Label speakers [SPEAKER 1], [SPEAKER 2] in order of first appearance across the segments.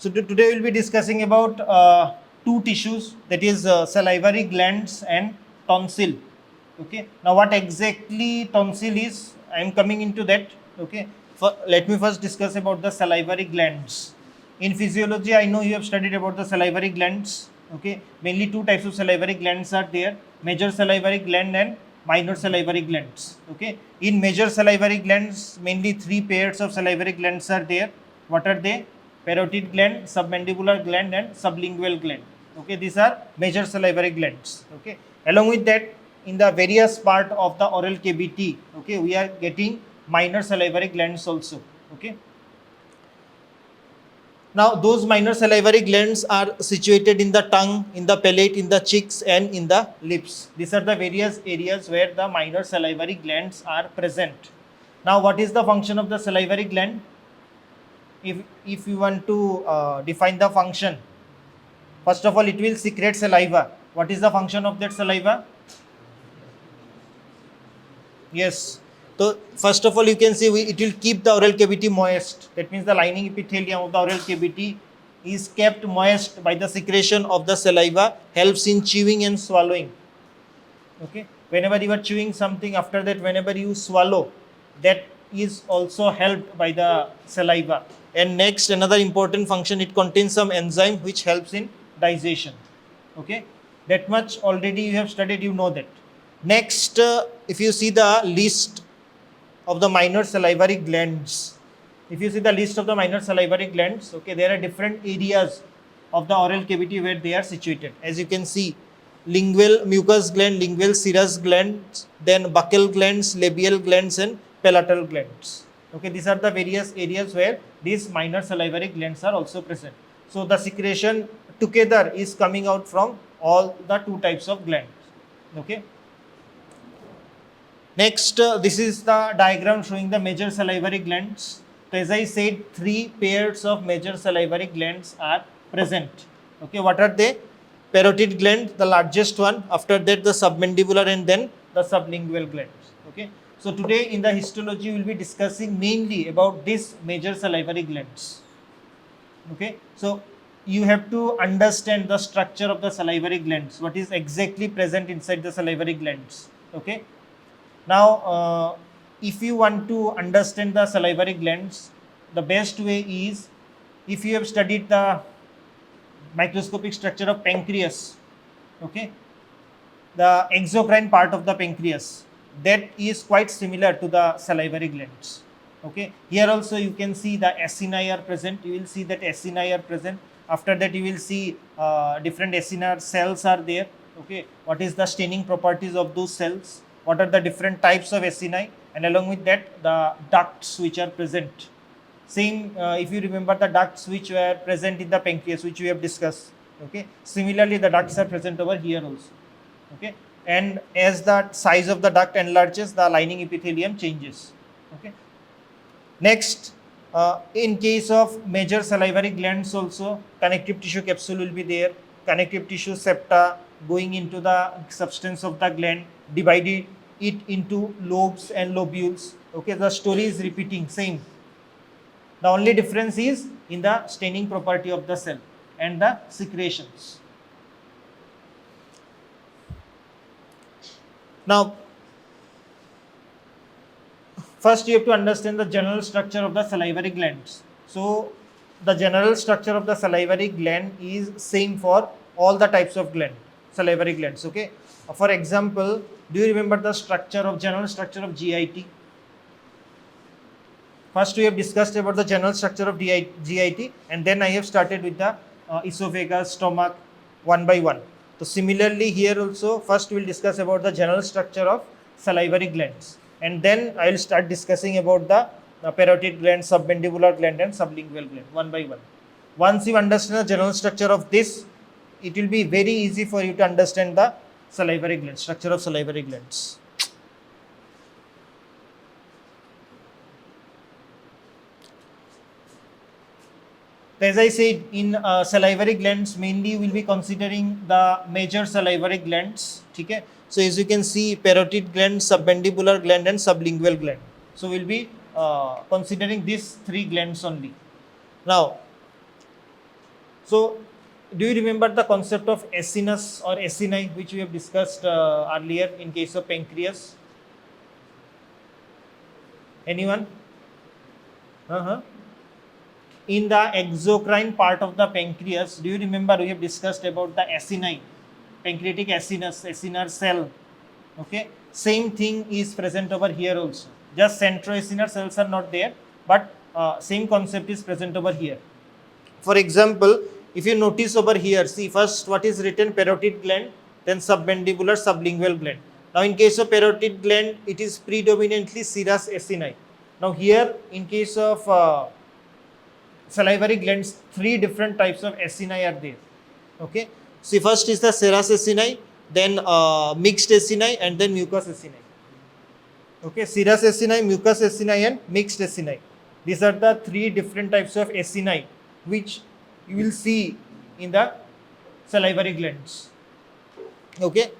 [SPEAKER 1] Today we will be discussing about two tissues, that is salivary glands and tonsil. Okay. Now what exactly tonsil is, I am coming into that. Okay. Let me first discuss about the salivary glands. In physiology, I know you have studied about the salivary glands. Okay. Mainly two types of salivary glands are there: major salivary gland and minor salivary glands. Okay. In major salivary glands, mainly three pairs of salivary glands are there. What are they? Parotid gland, submandibular gland, and sublingual gland. Okay, these are major salivary glands. Okay, along with that, in the various part of the oral cavity, okay, we are getting minor salivary glands also. Okay. Now, those minor salivary glands are situated in the tongue, in the palate, in the cheeks, and in the lips. These are the various areas where the minor salivary glands are present. Now, what is the function of the salivary gland? If you want to define the function, first of all, it will secrete saliva. What is the function of that saliva? Yes. So first of all, you can see it will keep the oral cavity moist. That means the lining epithelium of the oral cavity is kept moist by the secretion of the saliva, helps in chewing and swallowing. Okay. Whenever you are chewing something, after that, whenever you swallow, that is also helped by the saliva. And next, another important function, it contains some enzyme which helps in digestion. Okay, that much already you have studied, you know that. Next, if you see the list of the minor salivary glands, if you see the list of the minor salivary glands, okay, there are different areas of the oral cavity where they are situated. As you can see, lingual mucus gland, lingual serous glands, then buccal glands, labial glands, and palatal glands. Okay, these are the various areas where these minor salivary glands are also present. So the secretion together is coming out from all the two types of glands. Okay. Next, this is the diagram showing the major salivary glands. So as I said, three pairs of major salivary glands are present. Okay, what are they? Parotid gland, the largest one. After that, the submandibular, and then the sublingual glands. Okay. So today in the histology, we will be discussing mainly about these major salivary glands. Okay. So you have to understand the structure of the salivary glands, what is exactly present inside the salivary glands. Okay. Now, if you want to understand the salivary glands, the best way is, if you have studied the microscopic structure of pancreas, okay, the exocrine part of the pancreas, that is quite similar to the salivary glands. Okay, here also you can see the acini are present. You will see that acini are present. After that, you will see different acinar cells are there. Okay, what is the staining properties of those cells? What are the different types of acini? And along with that, the ducts which are present. Same, if you remember the ducts which were present in the pancreas, which we have discussed. Okay, similarly, the ducts are present over here also. Okay, and as the size of the duct enlarges, the lining epithelium changes. Okay. Next, in case of major salivary glands also, connective tissue capsule will be there. Connective tissue septa going into the substance of the gland, divided it into lobes and lobules. Okay, the story is repeating, same. The only difference is in the staining property of the cell and the secretions. Now, first you have to understand the general structure of the salivary glands. So, the general structure of the salivary gland is same for all the types of salivary glands. Okay. For example, do you remember the general structure of GIT? First, we have discussed about the general structure of GIT, and then I have started with the esophagus, stomach, one by one. So similarly here also, first we will discuss about the general structure of salivary glands, and then I will start discussing about the parotid gland, submandibular gland, and sublingual gland one by one. Once you understand the general structure of this, it will be very easy for you to understand the salivary glands, structure of salivary glands. As I said, in salivary glands, mainly we will be considering the major salivary glands. Okay? So as you can see, parotid gland, submandibular gland, and sublingual gland. So we will be considering these three glands only. Now, So do you remember the concept of acinus or acini, which we have discussed earlier in case of pancreas? Anyone? In the exocrine part of the pancreas, do you remember we have discussed about the acini, pancreatic acinus, acinar cell? Okay, same thing is present over here also. Just centroacinar cells are not there, but same concept is present over here. For example, if you notice over here, see first what is written, parotid gland, then submandibular, sublingual gland. Now in case of parotid gland, it is predominantly serous acini. Now here in case of salivary glands, 3 different types of acini are there. Okay, see first is the serous acini, then mixed acini, and then mucous acini. Okay, serous acini, mucous acini, and mixed acini. These are the 3 different types of acini which you will see in the salivary glands. Okay,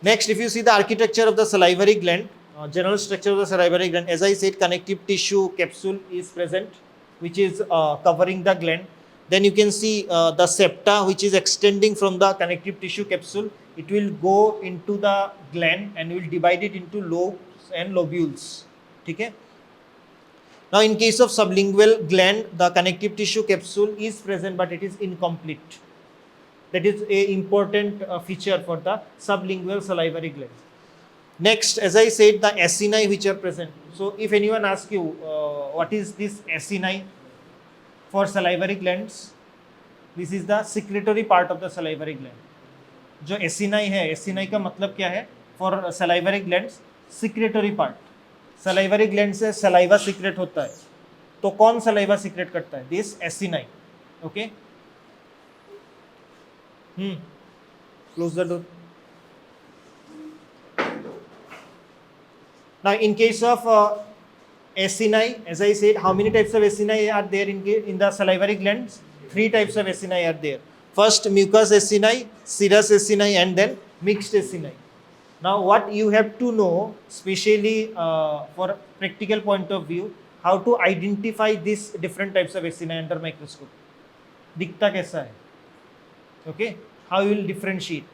[SPEAKER 1] next if you see the architecture of the salivary gland, general structure of the salivary gland, as I said, connective tissue capsule is present, which is covering the gland. Then you can see the septa, which is extending from the connective tissue capsule. It will go into the gland and will divide it into lobes and lobules. Okay. Now in case of sublingual gland, the connective tissue capsule is present, but it is incomplete. That is a important feature for the sublingual salivary gland. Next, as I said, the acini which are present. So if anyone asks you what is this acini for salivary glands, this is the secretory part of the salivary gland. जो acini है, acini का मतलब क्या है for salivary glands? Secretory part. salivary gland से saliva secrete होता है, तो कौन saliva secrete करता है? This acini. Okay. Close the door. Now in case of acini, as I said, how many types of acini are there in the salivary glands? 3 types of acini are there. First mucous acini, serous acini, and then mixed acini. Now what you have to know, especially for practical point of view, how to identify these different types of acini under microscope. दिखता कैसा है? Okay, how you will differentiate?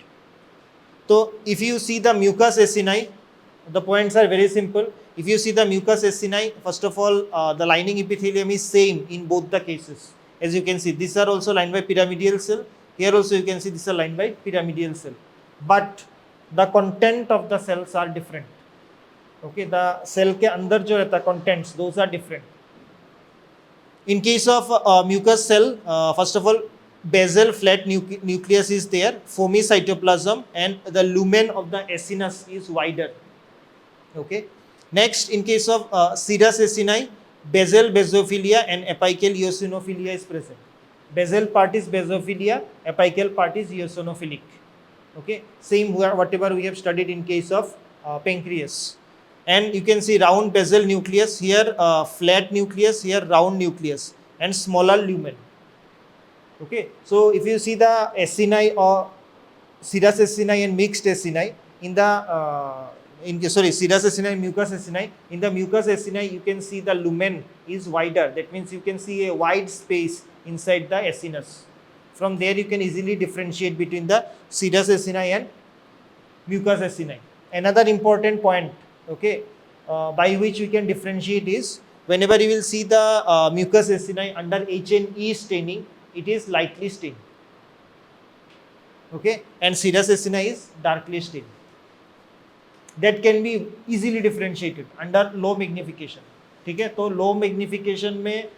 [SPEAKER 1] So if you see the mucous acini, the points are very simple. If you see the mucous acini, first of all, the lining epithelium is same in both the cases. As you can see, these are also lined by pyramidal cell. Here also you can see these are lined by pyramidal cell. But the content of the cells are different. Okay, the cell के अंदर जो रहता contents, those are different. In case of mucous cell, first of all, basal flat nucleus is there, foamy cytoplasm, and the lumen of the acinus is wider. Okay. Next, in case of serous acini, basal basophilia and apical eosinophilia is present. Basal part is basophilia, apical part is eosinophilic. Okay, same whatever we have studied in case of pancreas. And you can see round basal nucleus, here flat nucleus, here round nucleus, and smaller lumen. Okay, so if you see the acini or serous acini and mixed acini in the serous acini and mucous acini, in the mucous acini you can see the lumen is wider. That means you can see a wide space inside the acinus. From there you can easily differentiate between the serous acini and mucous acini. Another important point, okay, by which we can differentiate is whenever you will see the mucous acini under H&E staining, it is lightly stained. Okay, and serous acini is darkly stained. That can be easily differentiated under low magnification. ठीक है, तो low magnification में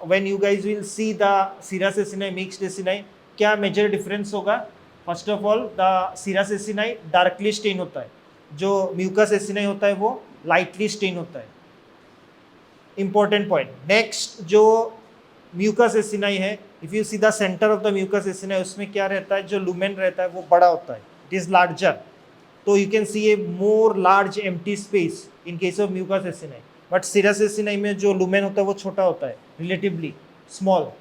[SPEAKER 1] when you guys will see the serous acini, mixed acini, क्या major difference होगा? First of all, the serous acini darkly stain होता है, जो mucous acini होता है वो lightly stain होता है. Important point. Next, जो mucous acini है, if you see the center of the mucous acini, उसमें क्या रहता है? जो lumen रहता है वो बड़ा होता है. It is larger. So you can see a more large empty space in case of mucous acini. But serous acini में जो lumen होता है वो छोटा होता है, relatively small.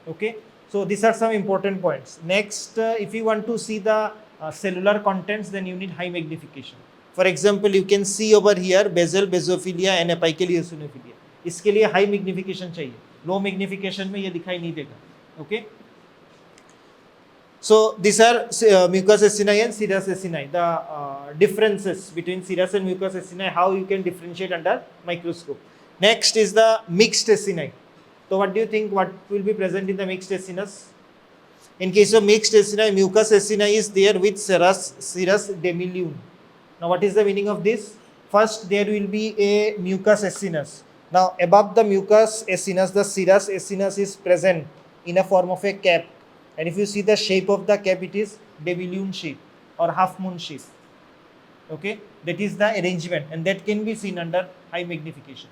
[SPEAKER 1] Okay. So these are some important points. Next, if you want to see the cellular contents, then you need high magnification. For example, you can see over here basal basophilia and apical eosinophilia. इसके लिए high magnification चाहिए. Low magnification में ये दिखाई नहीं देगा. Okay. So these are mucous acini and serous acini. The differences between serous and mucous acini, how you can differentiate under microscope. Next is the mixed acini. So what do you think? What will be present in the mixed acinus? In case of mixed acini, mucous acini is there with serous demilune. Now what is the meaning of this? First there will be a mucous acinus. Now above the mucous acinus, the serous acinus is present in a form of a cap. And if you see the shape of the cap, it is demilune shape or half moon shape. Okay, that is the arrangement, and that can be seen under high magnification.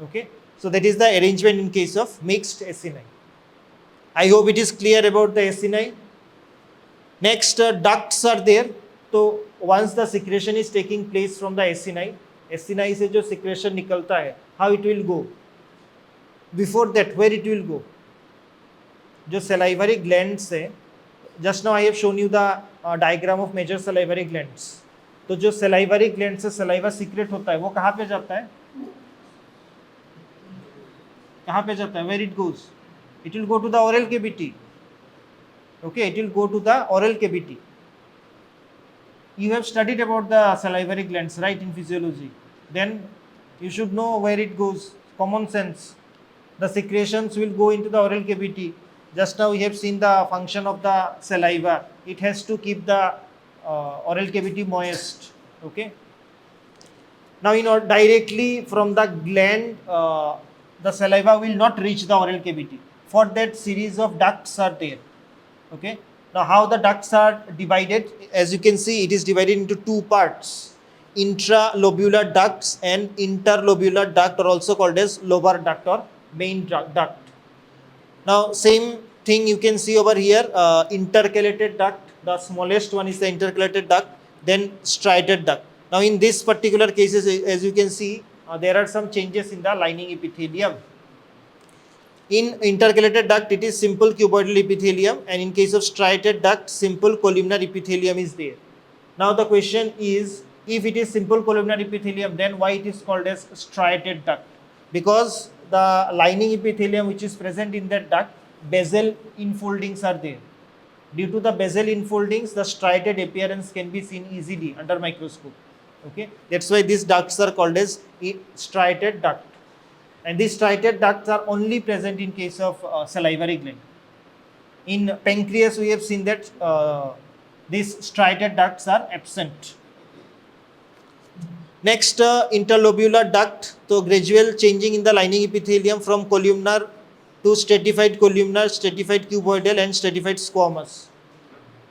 [SPEAKER 1] Okay, so that is the arrangement in case of mixed acini. I hope it is clear about the acini. Next, ducts are there. So once the secretion is taking place from the acini से जो secretion निकलता है, how it will go? Before that, where it will go? जो salivary glands है, just now I have shown you the diagram of major salivary glands. तो जो salivary glands से saliva secrete होता है, वो कहाँ पे जाता है? कहाँ पे जाता है? Where it goes? It will go to the oral cavity. Okay, it will go to the oral cavity. You have studied about the salivary glands, right, in physiology. Then you should know where it goes. Common sense. The secretions will go into the oral cavity. Just now we have seen the function of the saliva. It has to keep the oral cavity moist. Okay. Now directly from the gland, the saliva will not reach the oral cavity. For that, series of ducts are there. Okay. Now how the ducts are divided? As you can see, it is divided into two parts. Intralobular ducts and interlobular duct are also called as lobar duct or main duct. Now same thing you can see over here, intercalated duct. The smallest one is the intercalated duct, then striated duct. Now in this particular cases, as you can see, there are some changes in the lining epithelium. In intercalated duct, it is simple cuboidal epithelium, and in case of striated duct, simple columnar epithelium is there. Now the question is, if it is simple columnar epithelium, then why it is called as striated duct? Because the lining epithelium which is present in that duct, basal infoldings are there. Due to the basal infoldings, the striated appearance can be seen easily under microscope. Okay, that's why these ducts are called as striated duct. And these striated ducts are only present in case of salivary gland. In pancreas, we have seen that these striated ducts are absent. Next, interlobular duct. So gradual changing in the lining epithelium from columnar to stratified columnar, stratified cuboidal and stratified squamous.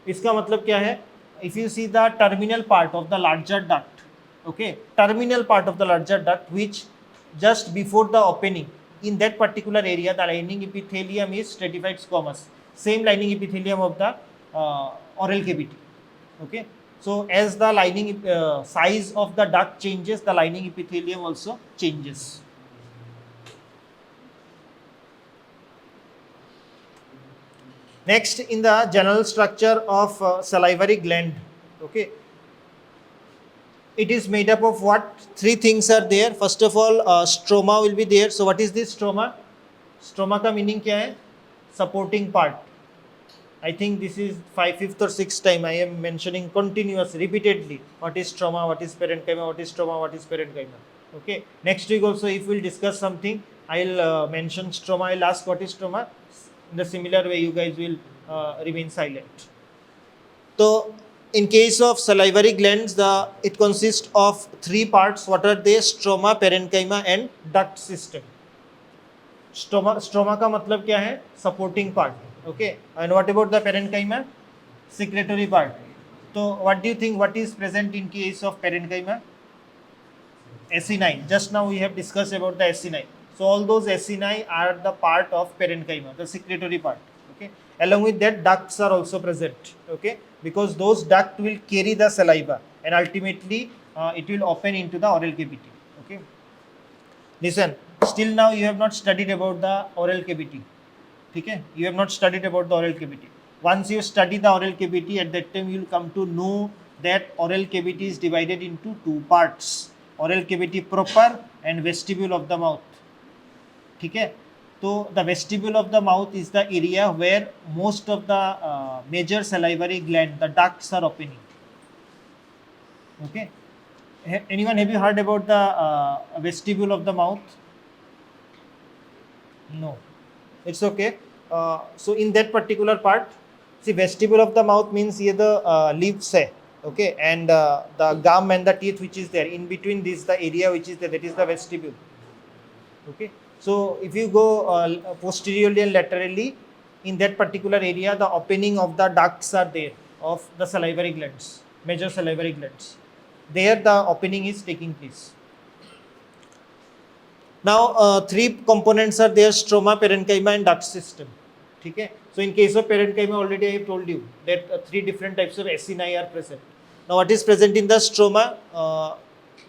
[SPEAKER 1] इसका मतलब क्या है? If you see the terminal part of the larger duct, okay, terminal part of the larger duct which just before the opening, in that particular area, the lining epithelium is stratified squamous. Same lining epithelium of the oral cavity. Okay. So as the lining size of the duct changes, the lining epithelium also changes. Next, in the general structure of salivary gland, okay, it is made up of what? Three things are there. First of all, stroma will be there. So what is this stroma? Stroma का meaning क्या है? Supporting part. I think this is 5th or 6th time I am mentioning continuously, repeatedly. What is stroma? What is parenchyma? What is stroma? What is parenchyma? Okay. Next week also, if we will discuss something, I will mention stroma. I will ask what is stroma. In the similar way, you guys will remain silent. So in case of salivary glands, it consists of three parts. What are they? Stroma, parenchyma and duct system. Stroma का मतलब क्या है? Supporting part. Okay. And what about the parenchyma? Secretory part. So what do you think? What is present in case of parenchyma? Acini. Just now we have discussed about the acini. So all those acini are the part of parenchyma, the secretory part. Okay. Along with that, ducts are also present. Okay. Because those ducts will carry the saliva and ultimately it will open into the oral cavity. Okay. Listen, still now you have not studied about the oral cavity. Okay. You have not studied about the oral cavity. Once you study the oral cavity, at that time you will come to know that oral cavity is divided into two parts. Oral cavity proper and vestibule of the mouth. Okay. So the vestibule of the mouth is the area where most of the major salivary gland, the ducts are opening. Okay. Anyone, have you heard about the vestibule of the mouth? No. It's okay. So in that particular part, see, vestibule of the mouth means here the lips hai, okay, and the gum and the teeth which is there. In between this, the area which is there, that is the vestibule. Okay. So if you go posteriorly and laterally, in that particular area, the opening of the ducts are there of the salivary glands, major salivary glands. There the opening is taking place. Now, three components are there: stroma, parenchyma, and duct system. Okay. So, in case of parenchyma, already I have told you that three different types of acini are present. Now, what is present in the stroma?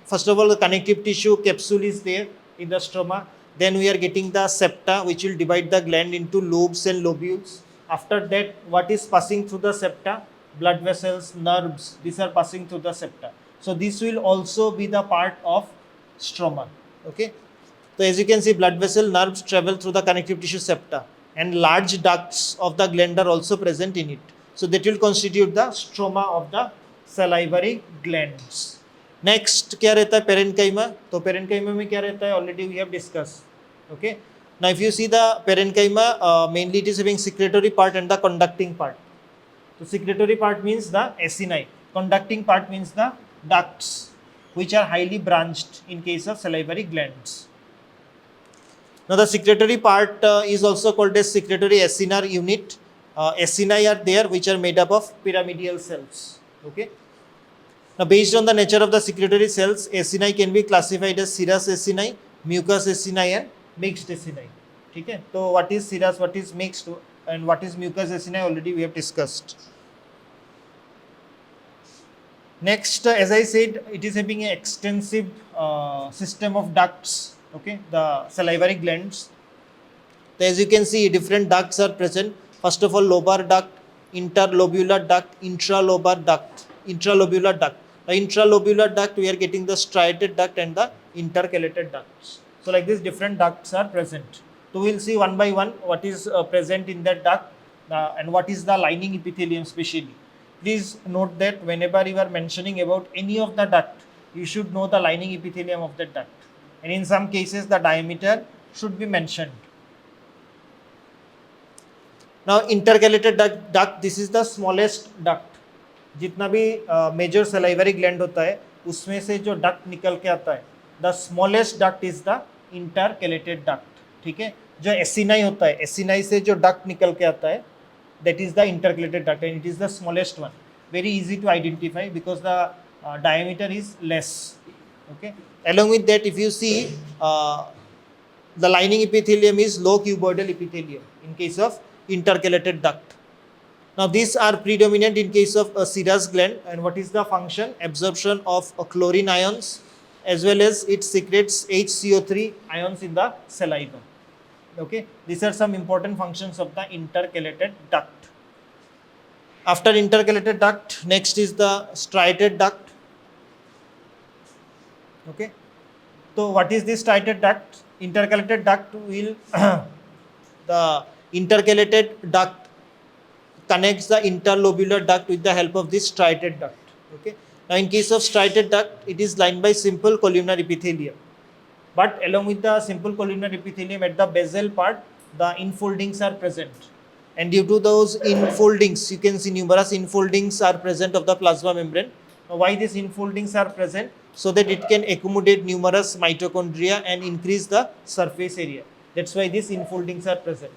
[SPEAKER 1] First of all, the connective tissue capsule is there in the stroma. Then we are getting the septa, which will divide the gland into lobes and lobules. After that, what is passing through the septa? Blood vessels, nerves, these are passing through the septa. So, this will also be the part of stroma. Okay. So as you can see, blood vessel, nerves travel through the connective tissue septa, and large ducts of the gland are also present in it. So that will constitute the stroma of the salivary glands. Next, क्या रहता है parenchyma? तो parenchyma में क्या रहता है? Already we have discussed. Okay. Now if you see the parenchyma, mainly it is having secretory part and the conducting part. So secretory part means the acini. Conducting part means the ducts, which are highly branched in case of salivary glands. Now the secretory part is also called as secretory acinar unit. Acini are there which are made up of pyramidal cells. Okay. Now based on the nature of the secretory cells, acini can be classified as serous acini, mucous acini, and mixed acini. Okay. So what is serous, what is mixed, and what is mucous acini already we have discussed. Next, as I said, it is having an extensive system of ducts. Okay, the salivary glands. So as you can see, different ducts are present. First of all, lobar duct, interlobular duct, intralobular duct. The intralobular duct, we are getting the striated duct and the intercalated ducts. So like this, different ducts are present. So we will see one by one what is present in that duct and what is the lining epithelium specially. Please note that whenever you are mentioning about any of the duct, you should know the lining epithelium of that duct. And in some cases, the diameter should be mentioned. Now, intercalated duct, this is the smallest duct. जितना भी major salivary gland होता है, उसमें से जो duct निकल के आता है, the smallest duct is the intercalated duct. ठीक है? जो acini होता है, acini से जो duct निकल के आता है, that is the intercalated duct, and it is the smallest one. Very easy to identify because the diameter is less. Okay. Along with that, if you see, the lining epithelium is low cuboidal epithelium in case of intercalated duct. Now these are predominant in case of a serous gland, and what is the function? Absorption of chlorine ions, as well as it secretes HCO3 ions in the saliva. Okay, these are some important functions of the intercalated duct. After intercalated duct, next is the striated duct. Okay, so what is this striated duct? Intercalated duct will the intercalated duct connects the interlobular duct with the help of this striated duct. Okay, now in case of striated duct, it is lined by simple columnar epithelium, but along with the simple columnar epithelium at the basal part, the infoldings are present, and due to those infoldings, you can see numerous infoldings are present of the plasma membrane. Now, why these infoldings are present? So that it can accommodate numerous mitochondria and increase the surface area. That's why these infoldings are present.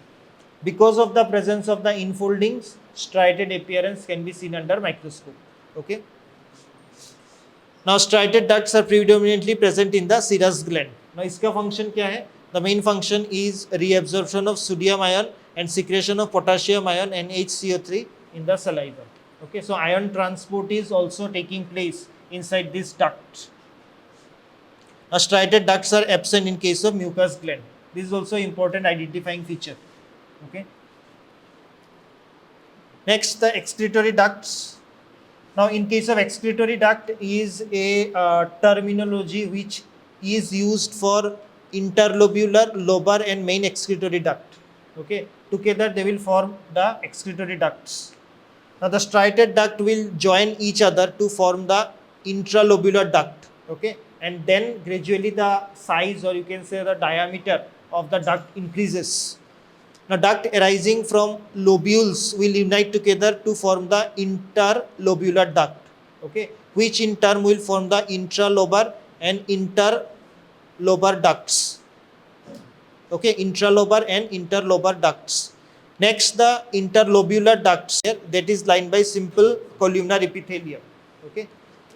[SPEAKER 1] Because of the presence of the infoldings, striated appearance can be seen under microscope. Okay. Now striated ducts are predominantly present in the serous gland. Now iska function kya hai? The main function is reabsorption of sodium ion and secretion of potassium ion and HCO3 in the saliva. Okay, so ion transport is also taking place inside this duct. Now striated ducts are absent in case of mucous gland. This is also important identifying feature. Okay. Next, the excretory ducts. Now in case of excretory duct is a terminology which is used for interlobular, lobar and main excretory duct. Okay, together they will form the excretory ducts. Now the striated duct will join each other to form the intralobular duct. Okay, and then gradually the size, or you can say the diameter of the duct increases. Now duct arising from lobules will unite together to form the interlobular duct. Okay, which in turn will form the intralobar and interlobar ducts. Okay, intralobar and interlobar ducts. Next, the interlobular ducts, that is lined by simple columnar epithelium. Okay,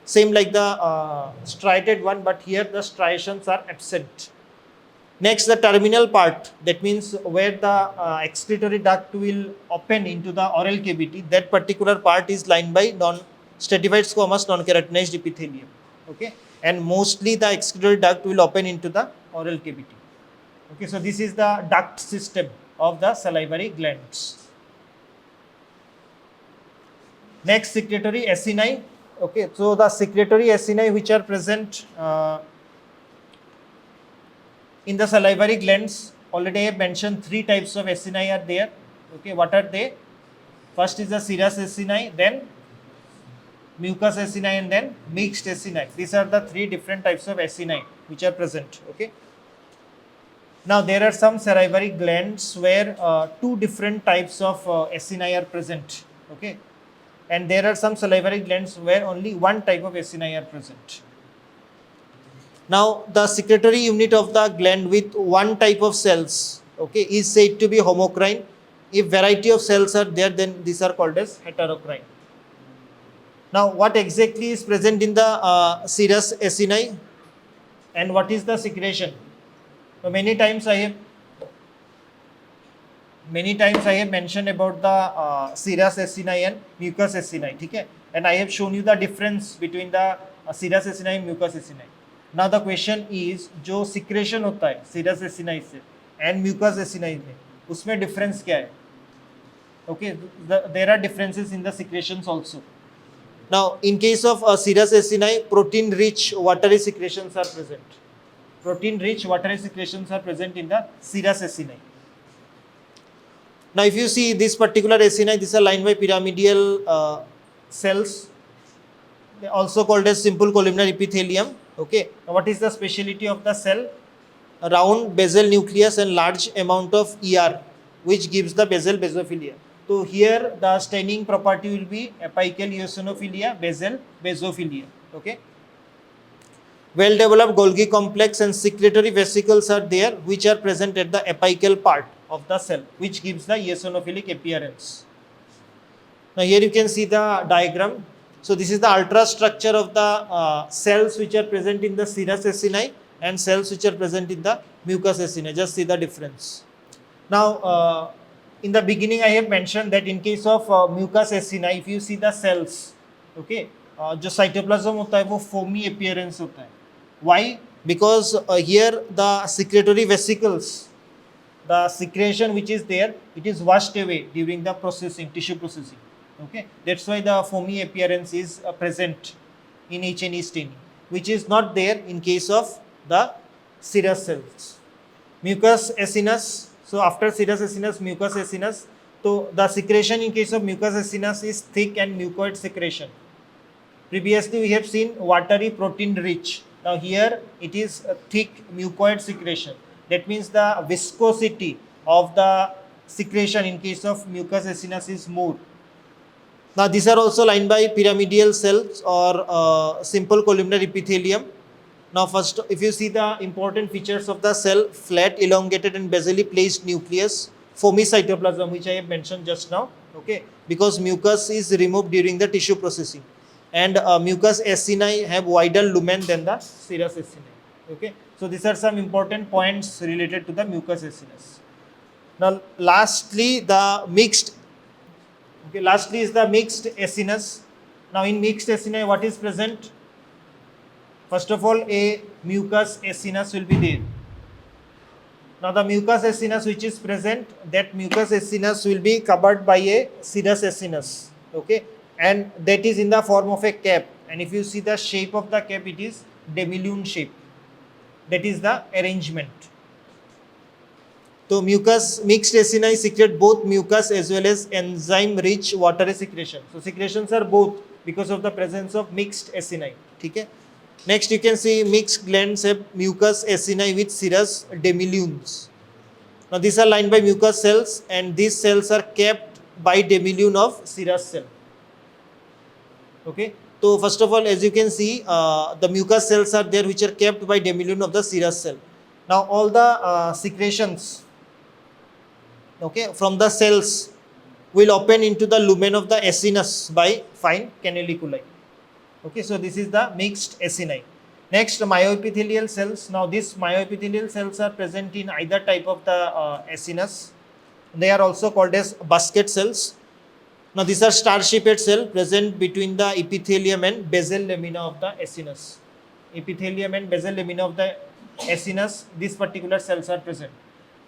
[SPEAKER 1] same like the striated one, but here the striations are absent. Next, the terminal part, that means where the excretory duct will open into the oral cavity, that particular part is lined by non-stratified squamous non-keratinized epithelium. Okay, and mostly the excretory duct will open into the oral cavity. Okay, so this is the duct system of the salivary glands. Next, secretory acini. Okay, so the secretory acini which are present in the salivary glands, already I have mentioned 3 types of acini are there. Okay, what are they? First is the serous acini, then mucous acini, and then mixed acini. These are the 3 different types of acini which are present. Okay. Now there are some salivary glands where 2 different types of acini are present. Okay, and there are some salivary glands where only 1 type of acini are present. Now the secretory unit of the gland with 1 type of cells, okay, is said to be homocrine. If variety of cells are there, then these are called as heterocrine. Now what exactly is present in the serous acini and what is the secretion? So many times I have mentioned about the serous acini and mucous acini, okay? And I have shown you the difference between the serous acini and mucous acini. Now the question is, जो secretion होता है serous acini से and mucous acini में, उसमें difference क्या है? Okay, there are differences in the secretions also. Now in case of serous acini, protein-rich watery secretions are present. Protein-rich watery secretions are present in the serous acini. Now if you see this particular acini, these are lined by pyramidal cells, also called as simple columnar epithelium. Okay, now what is the speciality of the cell? A round basal nucleus and large amount of ER, which gives the basal basophilia. So here the staining property will be apical eosinophilia, basal basophilia. Okay, well developed Golgi complex and secretory vesicles are there, which are present at the apical part of the cell, which gives the eosinophilic appearance. Now here you can see the diagram. So this is the ultrastructure of the cells which are present in the serous acini and cells which are present in the mucous acini. Just see the difference. Now in the beginning I have mentioned that in case of mucous acini, if you see the cells, okay, जो cytoplasm होता है वो foamy appearance होता है. Why? Because here the secretory vesicles, the secretion which is there, it is washed away during the processing, tissue processing. Okay, that's why the foamy appearance is present in H&E staining, which is not there in case of the serous cells. Mucous acinus. So after serous acinus, mucous acinus. So the secretion in case of mucous acinus is thick and mucoid secretion. Previously we have seen watery protein rich. Now here it is a thick mucoid secretion. That means the viscosity of the secretion in case of mucous acinus is more. Now these are also lined by pyramidal cells or simple columnar epithelium. Now first, if you see the important features of the cell, flat, elongated and basally placed nucleus, foamy cytoplasm, which I have mentioned just now, okay, because mucus is removed during the tissue processing, and mucous acini have wider lumen than the serous acini. Okay, so these are some important points related to the mucous acinus. Now lastly the mixed, okay, lastly is the mixed acinus. Now in mixed acini what is present? First of all, a mucous acinus will be there. Now the mucous acinus which is present, that mucous acinus will be covered by a serous acinus, okay, and that is in the form of a cap, and if you see the shape of the cap, it is demilune shape. That is the arrangement. So mucus, mixed acini secrete both mucus as well as enzyme rich watery secretion. So secretions are both because of the presence of mixed acini. Okay? Next you can see mixed glands have mucus acini with serous demileunes. Now these are lined by mucus cells and these cells are kept by demilune of serous cell. Okay? So first of all, as you can see, the mucus cells are there which are kept by demilune of the serous cell. Now all the secretions, okay, from the cells will open into the lumen of the acinus by fine canaliculi. Okay, so this is the mixed acini. Next, myoepithelial cells. Now these myoepithelial cells are present in either type of the acinus. They are also called as basket cells. Now these are star-shaped cells present between the epithelium and basal lamina of the acinus. Epithelium and basal lamina of the acinus, these particular cells are present.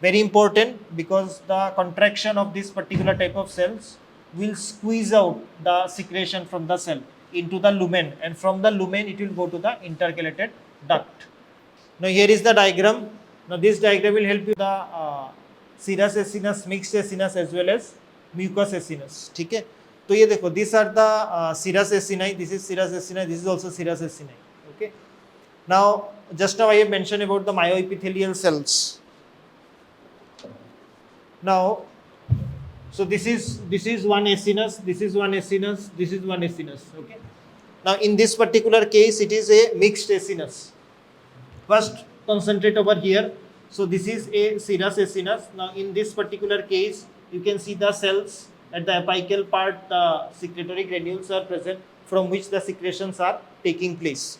[SPEAKER 1] Very important because the contraction of this particular type of cells will squeeze out the secretion from the cell into the lumen, and from the lumen it will go to the intercalated duct. Now here is the diagram. Now this diagram will help you the serous acinus, mixed acinus as well as mucous acinus. Okay? So ये देखो, these are the serous acini. This is serous acini. This is also serous acini. Okay? Now just now I have mentioned about the myoepithelial cells. Now, so this is one acinus, this is one acinus, this is one acinus. Okay. Now in this particular case, it is a mixed acinus. First, concentrate over here. So this is a serous acinus. Now in this particular case, you can see the cells at the apical part. The secretory granules are present from which the secretions are taking place.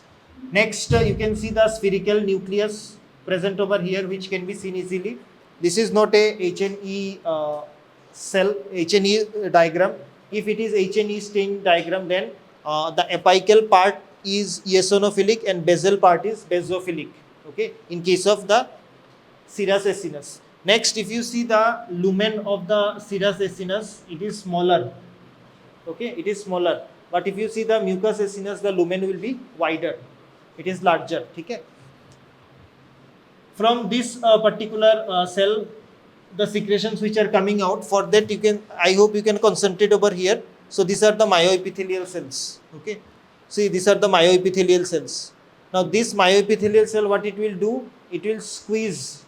[SPEAKER 1] Next, you can see the spherical nucleus present over here, which can be seen easily. This is not a H&E cell, H&E diagram. If it is H&E stain diagram, then the apical part is eosinophilic and basal part is basophilic. Okay, in case of the serous acinus. Next, if you see the lumen of the serous acinus, it is smaller. Okay, it is smaller. But if you see the mucous acinus, the lumen will be wider. It is larger. Okay. From this particular cell, the secretions which are coming out, for that you can, I hope you can concentrate over here. So these are the myoepithelial cells. Okay. See, these are the myoepithelial cells. Now this myoepithelial cell, what it will do? It will squeeze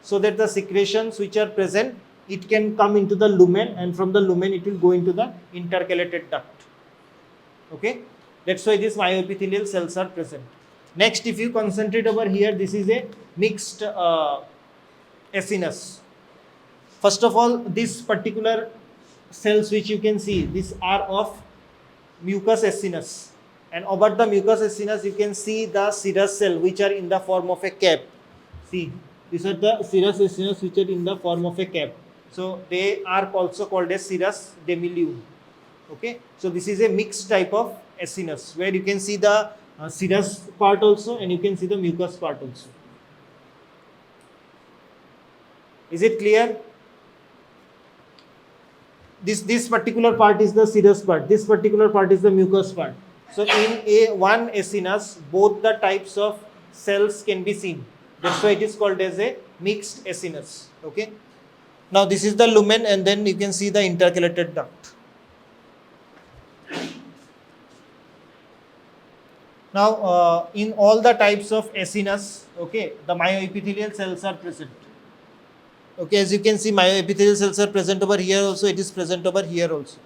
[SPEAKER 1] so that the secretions which are present, it can come into the lumen, and from the lumen it will go into the intercalated duct. Okay. That's why these myoepithelial cells are present. Next, if you concentrate over here, this is a mixed acinus. First of all, this particular cells which you can see, these are of mucous acinus. And over the mucous acinus, you can see the serous cell which are in the form of a cap. See, these are the serous acinus which are in the form of a cap. So they are also called as serous demilune. Okay, so this is a mixed type of acinus where you can see the serous part also and you can see the mucous part also. Is it clear? This particular part is the serous part. This particular part is the mucous part. So in one acinus, both the types of cells can be seen. That's why it is called as a mixed acinus. Okay. Now this is the lumen, and then you can see the intercalated duct. Now, in all the types of acinus, okay, the myoepithelial cells are present. Okay, as you can see, myoepithelial cells are present over here also, it is present over here also.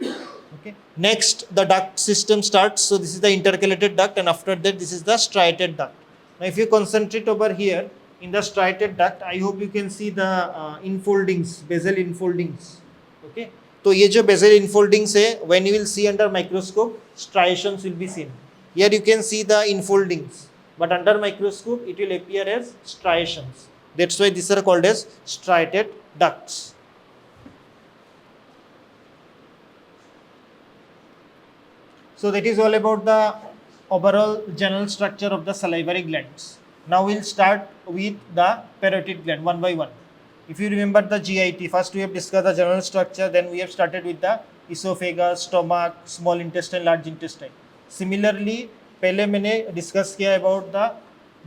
[SPEAKER 1] Okay. Next, the duct system starts. So, this is the intercalated duct, and after that, this is the striated duct. Now, if you concentrate over here, in the striated duct, I hope you can see the infoldings, basal infoldings. Okay. So, ये जो basal infoldings है, when you will see under microscope, striations will be seen. Here you can see the infoldings, but under microscope it will appear as striations. That's why these are called as striated ducts. So that is all about the overall general structure of the salivary glands. Now we'll start with the parotid gland one by one. If you remember the GIT, first we have discussed the general structure, then we have started with the esophagus, stomach, small intestine, large intestine. Similarly, पहले मैंने discuss किया about the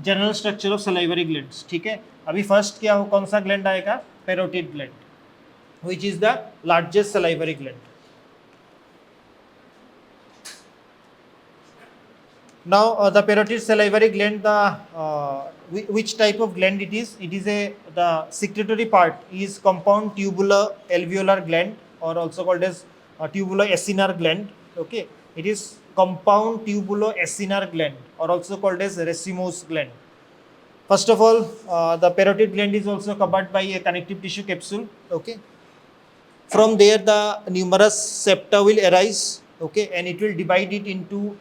[SPEAKER 1] general structure of salivary glands, ठीक है। अभी first क्या हो, कौन सा ग्लैंड आएगा, parotid gland, which is the largest salivary gland. Now the parotid salivary gland, which type of gland it is? It is the secretory part is compound tubular alveolar gland, or also called as tubulo-acinar gland. Okay, it is compound tubulo-acinar gland, or also called as racemose gland. First of all, the parotid gland is also covered by a connective tissue capsule. Okay, from there the numerous septa will arise. Okay, and it will divide it into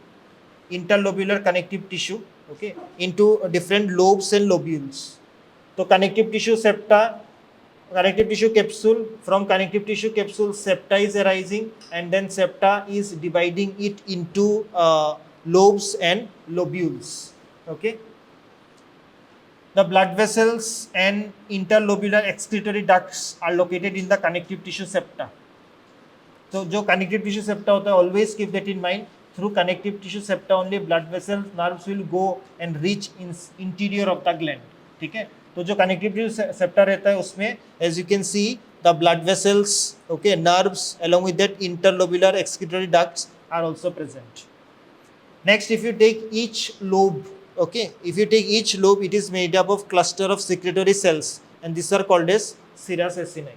[SPEAKER 1] interlobular connective tissue, okay, into different lobes and lobules. So connective tissue septa, connective tissue capsule, from connective tissue capsule septa is arising, and then septa is dividing it into lobes and lobules. Okay, the blood vessels and interlobular excretory ducts are located in the connective tissue septa. So जो connective tissue septa होता है, always keep that in mind. Through connective tissue septa only blood vessels, nerves will go and reach in interior of the gland. ठीक है, तो जो connective tissue septa रहता है उसमें as you can see the blood vessels, okay, nerves along with that interlobular excretory ducts are also present. Next, if you take each lobe, okay, if you take each lobe, it is made up of cluster of secretory cells, and these are called as serous acini.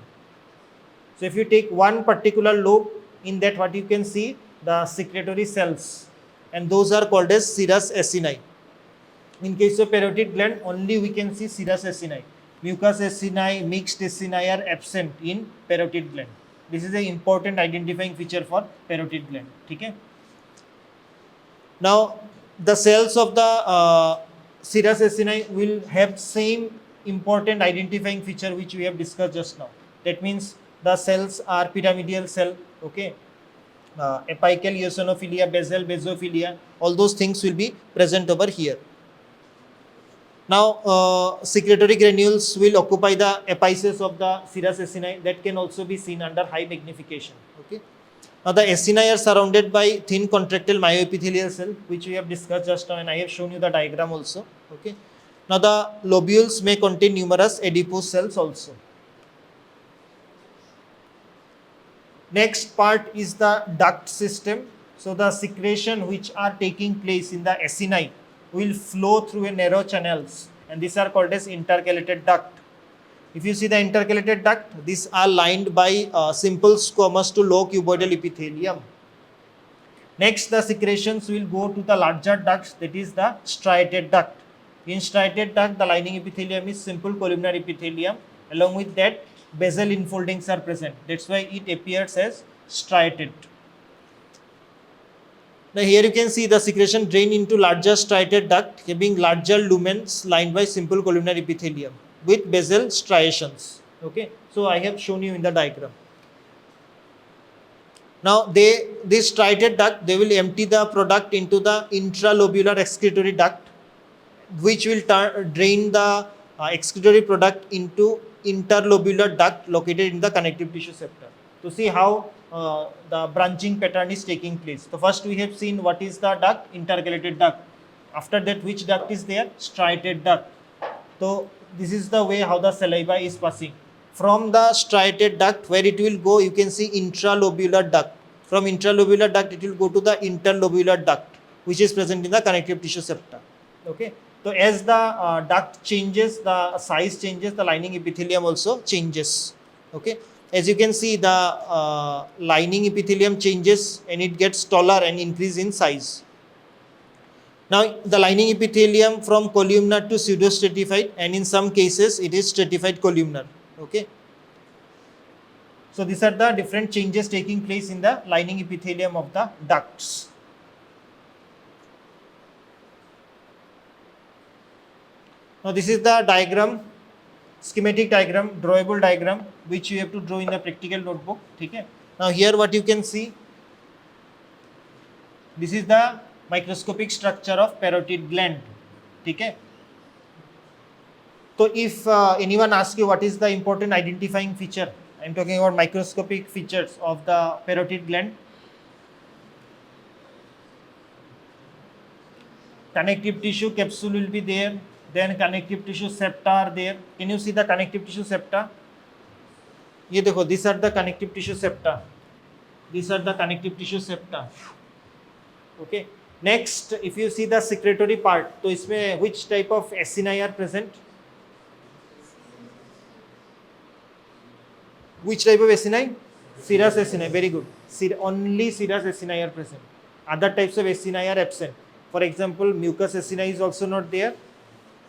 [SPEAKER 1] So if you take one particular lobe, in that what you can see, the secretory cells, and those are called as serous acini. In case of parotid gland, only we can see serous acini. Mucous acini, mixed acini are absent in parotid gland. This is an important identifying feature for parotid gland. Okay? Now, the cells of the serous acini will have same important identifying feature which we have discussed just now. That means the cells are pyramidal cell, okay, apical eosinophilia, basal basophilia, all those things will be present over here. Now, secretory granules will occupy the apices of the serous acini, that can also be seen under high magnification. Okay. Now, the acini are surrounded by thin contractile myoepithelial cell, which we have discussed just now, and I have shown you the diagram also. Okay. Now, the lobules may contain numerous adipose cells also. Next part is the duct system. So the secretion which are taking place in the acini will flow through a narrow channels, and these are called as intercalated duct. If you see the intercalated duct, these are lined by simple squamous to low cuboidal epithelium. Next, the secretions will go to the larger ducts, that is the striated duct. In striated duct, the lining epithelium is simple columnar epithelium. Along with that, basal infoldings are present. That's why it appears as striated. Now here you can see the secretion drain into larger striated duct having larger lumens lined by simple columnar epithelium with basal striations. Okay, so I have shown you in the diagram. Now this striated duct, they will empty the product into the intralobular excretory duct, which will drain the excretory product into interlobular duct located in the connective tissue septa. To see how the branching pattern is taking place. So first we have seen what is the duct, intercalated duct. After that, which duct is there? Striated duct. So this is the way how the saliva is passing. From the striated duct, where it will go, you can see intralobular duct. From intralobular duct, it will go to the interlobular duct, which is present in the connective tissue septa. Okay. So as the duct changes, the size changes, the lining epithelium also changes. Okay. As you can see, the lining epithelium changes and it gets taller and increase in size. Now, the lining epithelium from columnar to pseudostratified, and in some cases it is stratified columnar. Okay. So these are the different changes taking place in the lining epithelium of the ducts. Now this is the diagram, schematic diagram, drawable diagram, which you have to draw in the practical notebook. Okay. Now here what you can see, this is the microscopic structure of parotid gland. Okay. So if anyone asks you what is the important identifying feature, I am talking about microscopic features of the parotid gland. Connective tissue capsule will be there. Then connective tissue septa are there. Can you see the connective tissue septa? ये देखो, these are the connective tissue septa. These are the connective tissue septa. Okay. Next, if you see the secretory part, तो इसमें which type of acini are present? Which type of acini? Serous acini. Very good. Only serous acini are present. Other types of acini are absent. For example, mucous acini is also not there.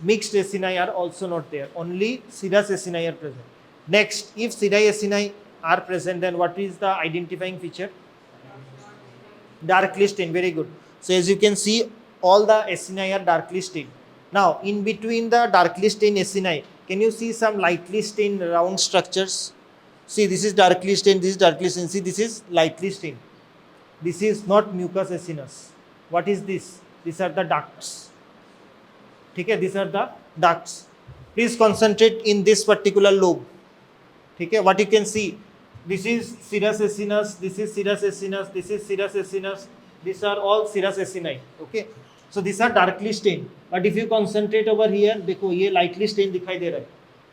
[SPEAKER 1] Mixed acini are also not there. Only serous acini are present. Next, if serous acini are present, then what is the identifying feature? Darkly stained. Very good. So as you can see, all the acini are darkly stained. Now, in between the darkly stained acini, can you see some lightly stained round structures? See, this is darkly stained, this is darkly stained. See, this is lightly stained. This is not mucous acinus. What is this? These are the ducts. Okay, these are the ducts. Please concentrate in this particular lobe. Okay, what you can see? This is serous acinus, this is serous acinus, this is serous acinus. These are all serous acini. Okay, so these are darkly stained. But if you concentrate over here, देखो ये lightly stained दिखाई दे रहा है.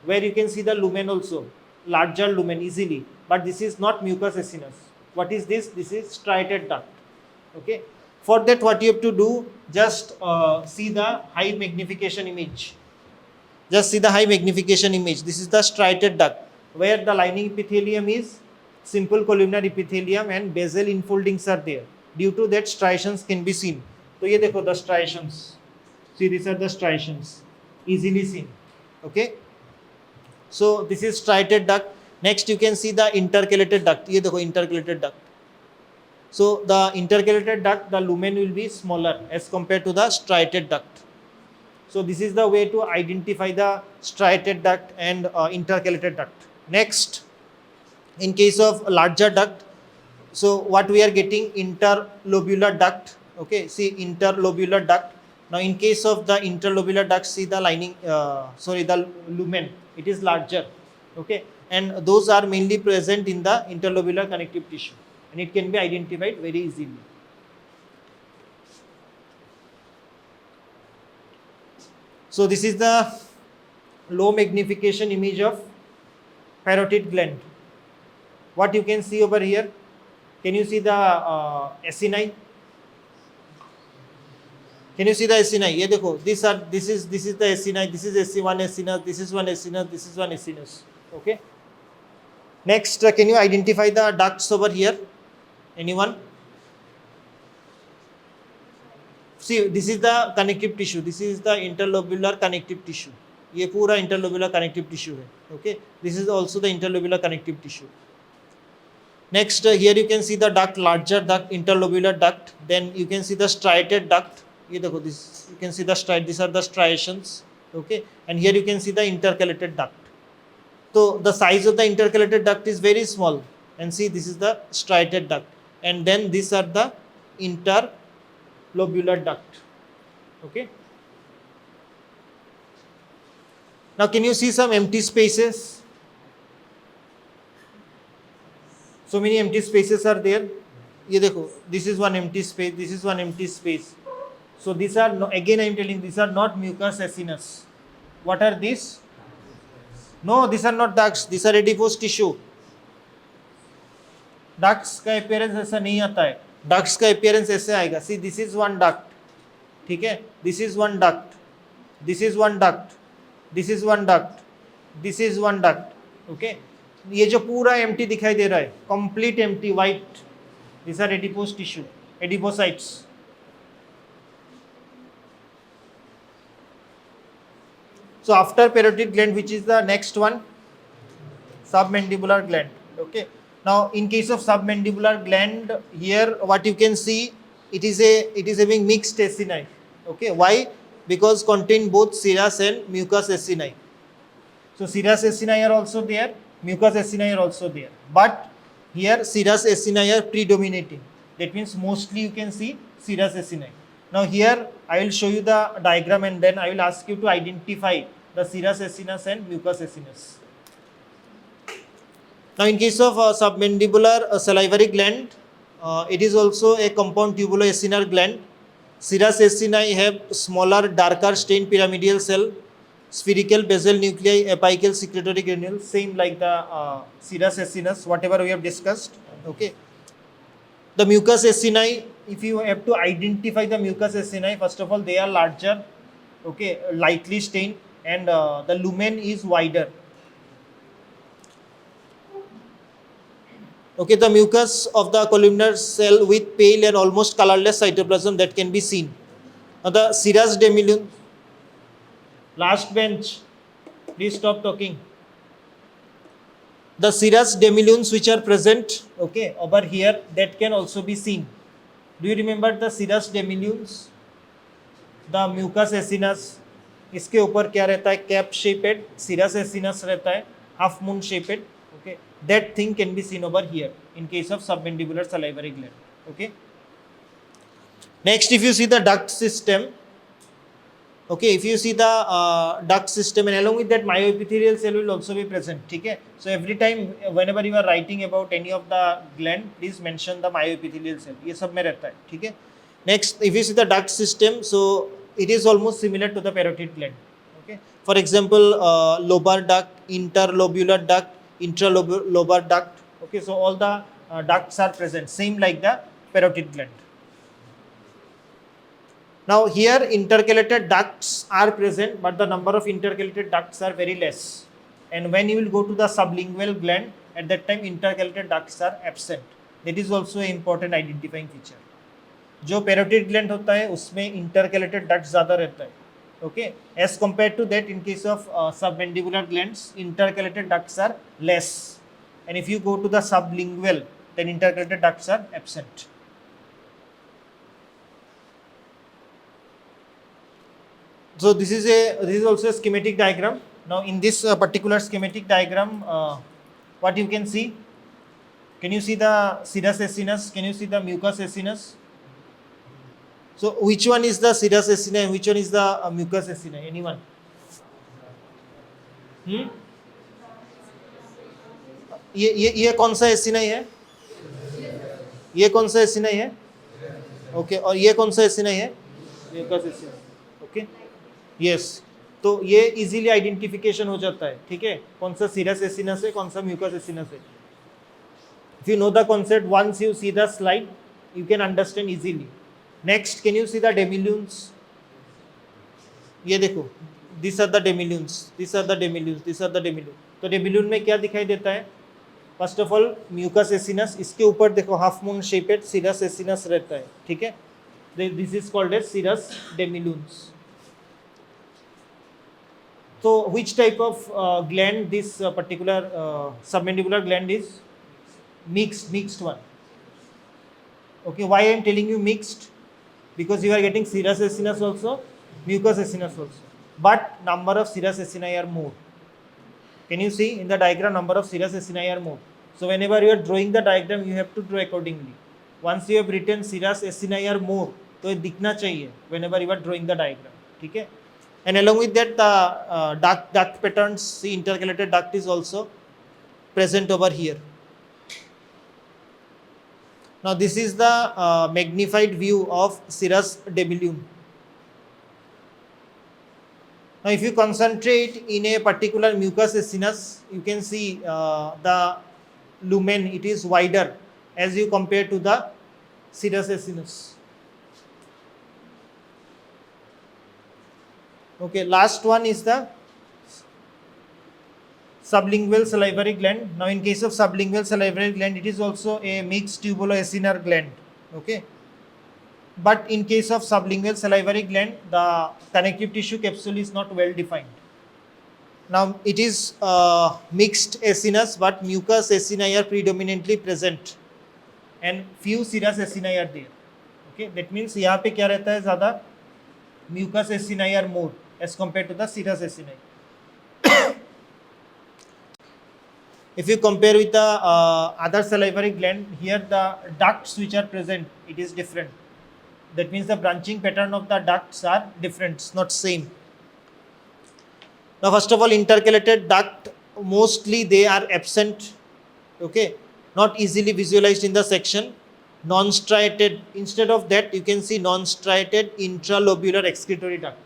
[SPEAKER 1] Where you can see the lumen also, larger lumen easily. But this is not mucous acinus. What is this? This is striated duct. Okay. For that, what you have to do? Just see the high magnification image. Just see the high magnification image. This is the striated duct, where the lining epithelium is simple columnar epithelium and basal infoldings are there. Due to that, striations can be seen. So ये देखो the striations. See, these are the striations, easily seen. Okay. So this is striated duct. Next, you can see the intercalated duct. ये देखो intercalated duct. So the intercalated duct, the lumen will be smaller as compared to the striated duct. So this is the way to identify the striated duct and intercalated duct. Next, in case of larger duct, so what we are getting, interlobular duct. Okay, see interlobular duct. Now in case of the interlobular duct, see the lining, the lumen, it is larger. Okay, and those are mainly present in the interlobular connective tissue, and it can be identified very easily. So this is the low magnification image of parotid gland. What you can see over here? Can you see the acini? Can you see the acini? ये देखो, this is the acini. This is one acinus. This is one acinus. This is one acinus. Okay. Next, can you identify the ducts over here? Anyone? See, this is the connective tissue. This is the interlobular connective tissue. ये पूरा interlobular connective tissue है. Okay. This is also the interlobular connective tissue. Next, here you can see the duct, larger duct, interlobular duct. Then you can see the striated duct. ये देखो, this you can see the striate. These are the striations. Okay. And here you can see the intercalated duct. So the size of the intercalated duct is very small. And see, this is the striated duct. And then these are the interlobular duct. Okay. Now can you see some empty spaces? So many empty spaces are there. ये देखो, this is one empty space. This is one empty space. So these are again I am telling, these are not mucous acinus. What are these? No, these are not ducts. These are adipose tissue. Ducts का appearance ऐसा नहीं आता है. Ducts का appearance ऐसे आएगा. See, this is one duct. ठीक है? This is one duct. This is one duct. This is one duct. This is one duct. Okay? ये जो पूरा empty दिखाई दे रहा है, complete empty, white. These are adipose tissue, adipocytes. So after parotid gland, which is the next one? Submandibular gland. Okay. Now in case of submandibular gland, here what you can see, it is having mixed acini. Okay. Why? Because contain both serous and mucous acini. So serous acini are also there, mucous acini are also there. But here serous acini are predominating. That means mostly you can see serous acini. Now here I will show you the diagram and then I will ask you to identify the serous acinus and mucous acinus. Now in case of submandibular salivary gland, it is also a compound tubuloacinar gland. Serous acini have smaller, darker stained pyramidal cell, spherical basal nuclei, apical secretory granules, same like the serous acinus, whatever we have discussed. Okay. The mucous acini, if you have to identify the mucous acini, first of all, they are larger, okay, lightly stained, and the lumen is wider. Okay, the mucus of the columnar cell with pale and almost colorless cytoplasm that can be seen. Now the serous demilune, last bench, please stop talking. The serous demilunes which are present, okay, over here, that can also be seen. Do you remember the serous demilunes? The mucus acinus, इसके ऊपर क्या रहता है? Cap shaped, serous acinus रहता है, half moon shaped. Okay, that thing can be seen over here in case of submandibular salivary gland. Okay. Next, if you see the duct system, okay, if you see the duct system, and along with that myoepithelial cell will also be present. Okay, so every time whenever you are writing about any of the gland, please mention the myoepithelial cell. ये सब में रहता है. ठीक है. Next, if you see the duct system, so it is almost similar to the parotid gland. Okay, for example, lobar duct, interlobular duct, intralobular duct. Okay, so all the ducts are present, same like the parotid gland. Now here intercalated ducts are present, but the number of intercalated ducts are very less. And when you will go to the sublingual gland, at that time intercalated ducts are absent. That is also an important identifying feature. जो parotid gland होता है उसमें intercalated ducts ज़्यादा रहता है. Okay, as compared to that, in case of submandibular glands, intercalated ducts are less. And if you go to the sublingual, then intercalated ducts are absent. So this is also a schematic diagram. Now in this particular schematic diagram, what you can see? Can you see the serous acinus? Can you see the mucous acinus? So which one is the serous acini and which one is the mucous acini? Anyone? ये कौन सा acini है? ये कौन सा acini है? Okay, और ये कौन सा acini है? Mucous acini. Okay. Yes. तो ये इजीली आइडेंटिफिकेशन हो जाता है. ठीक है, कौन सा सीरस एसिनस है, कौन सा म्यूकस एसिनस है. If you know the concept, once you see the slide, you can understand easily. Next, can you see the demilunes? ये देखो, these are the demilunes, these are the demilunes, these are the demilunes. तो डेमिल्यून में क्या दिखाई देता है? First of all mucous acinus, इसके ऊपर देखो half moon shaped serous acinus रहता है. ठीक है, this is called as serous demilunes. So which type of gland this particular submandibular gland is? Mixed one. Okay, why I am telling you mixed? Because you are getting serous acinus also, mucous acinus also, but number of serous acini are more. Can you see in the diagram, number of serous acini are more. So whenever you are drawing the diagram, you have to draw accordingly. Once you have written serous acini are more, तो ये दिखना चाहिए whenever you are drawing the diagram. ठीक है. And along with that, the duct patterns, the intercalated duct is also present over here. Now this is the magnified view of serous demilune. Now if you concentrate in a particular mucous acinus, you can see the lumen, it is wider as you compare to the serous acinus. Okay, last one is the sublingual salivary gland. Now in case of sublingual salivary gland, it is also a mixed tubuloacinar gland. Okay, but in case of sublingual salivary gland, the connective tissue capsule is not well defined. Now it is mixed acinus, but mucous acini are predominantly present and few serous acini are there. Okay, that means यहाँ पे क्या रहता है ज़्यादा? Mucous acini are more as compared to the serous acini. If you compare with the other salivary gland, here the ducts which are present, it is different. That means the branching pattern of the ducts are different, it's not same. Now first of all, intercalated duct, mostly they are absent. Okay, not easily visualized in the section. non-striated, instead of that you can see non-striated intralobular excretory duct.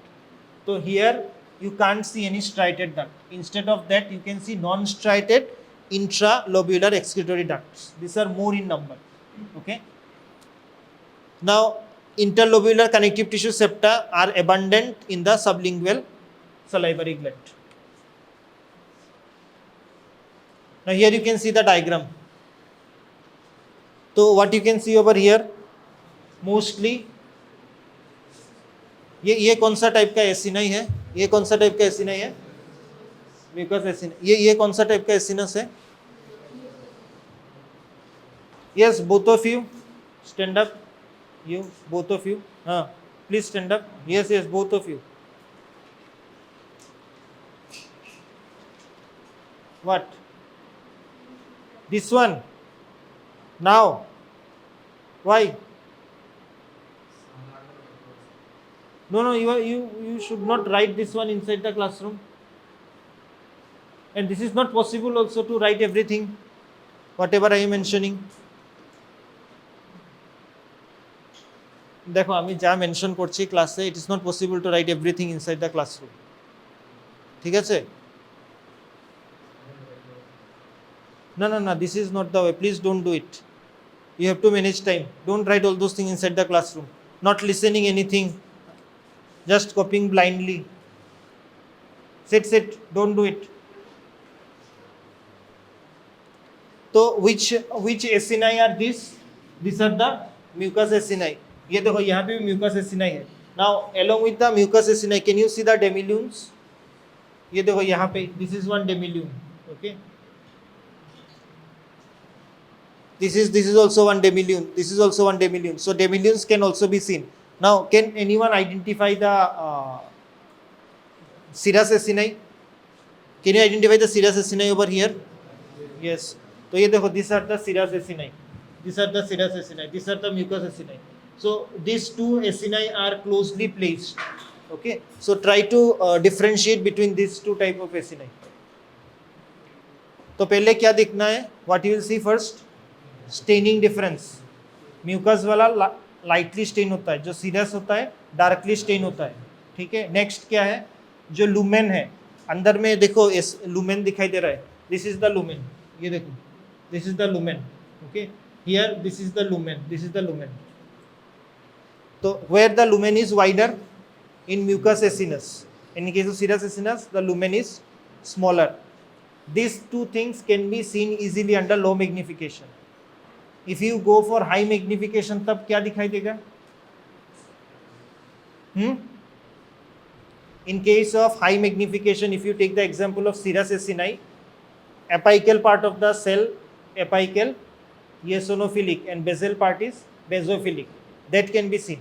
[SPEAKER 1] So here you can't see any striated duct. Instead of that you can see non-striated intralobular excretory ducts. These are more in number. Okay. Now interlobular connective tissue septa are abundant in the sublingual salivary gland. Now here you can see the diagram. So what you can see over here, mostly ये कौन सा type का acini है, ये कौन सा type का acini है, म्यूकस एसिनाई, ये कौन सा टाइप का एसिनस है. Yes, both of you stand up. You both of you, please stand up. Yes, both of you. What? This one. Now. Why? No, you should not write this one inside the classroom. And this is not possible also to write everything, whatever I am mentioning. देखो আমি যা mention করছি ক্লাসে, it is not possible to right everything inside the classroom. ঠিক আছে? না, this is not the way. Please don't do it. You have to manage time. Don't write all those things inside the classroom. Not listening anything. Just copying blindly. Sit. Don't do it. So which acini are these? These are the mucus acini. ये देखो यहाँ पे भी mucus acini है. Now along with the mucus acini, can you see the demilunes? ये देखो यहाँ पे, this is one demilune. Okay. This is also one demilune. This is also one demilune. So demilunes can also be seen. Now, can anyone identify the serous acini? Can you identify the serous acini over here? Yes. So ये देखो, these are the serous acini. These are the serous acini. These are the mucus acini. So these two acini are closely placed. Okay. So try to differentiate between these two type of acini. तो पहले क्या देखना है? What you will see first? Staining difference. Mucus वाला lightly stain होता है, जो serious होता है डार्कली स्टेन होता है. ठीक है. नेक्स्ट क्या है? जो लुमेन है, अंदर में देखो लुमेन दिखाई दे रहा है. This is the lumen. ये देखो, this is the lumen. Okay. Here this is the lumen. This is the lumen. तो where the lumen is wider in mucous acinus, in case of serious acinus the lumen is smaller. These two things can be seen easily under low magnification. If you go for high magnification, तब क्या दिखाई देगा? In case of high magnification, if you take the example of serous acini, apical part of the cell, apical, eosinophilic, and basal part is basophilic. That can be seen.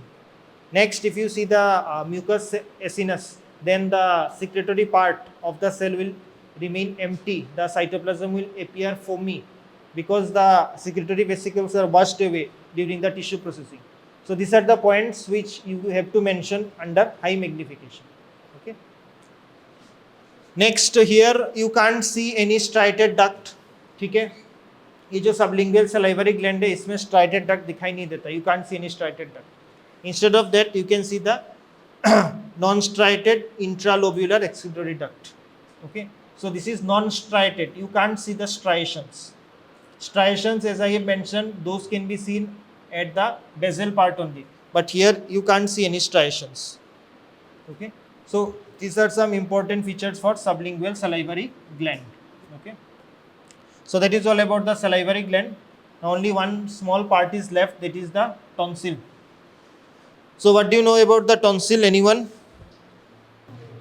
[SPEAKER 1] Next, if you see the mucus acinus, then the secretory part of the cell will remain empty. The cytoplasm will appear foamy, because the secretory vesicles are washed away during the tissue processing. So these are the points which you have to mention under high magnification. Okay. Next, here you can't see any striated duct. ठीक है. ये जो sublingual salivary gland है, इसमें striated duct दिखाई नहीं देता. You can't see any striated duct. Instead of that, you can see the non-striated intralobular excretory duct. Okay. So this is non-striated. You can't see the striations. Striations, as I have mentioned, those can be seen at the basal part only. But here you can't see any striations. Okay. So these are some important features for sublingual salivary gland. Okay. So that is all about the salivary gland. Now only one small part is left, that is the tonsil. So what do you know about the tonsil? Anyone?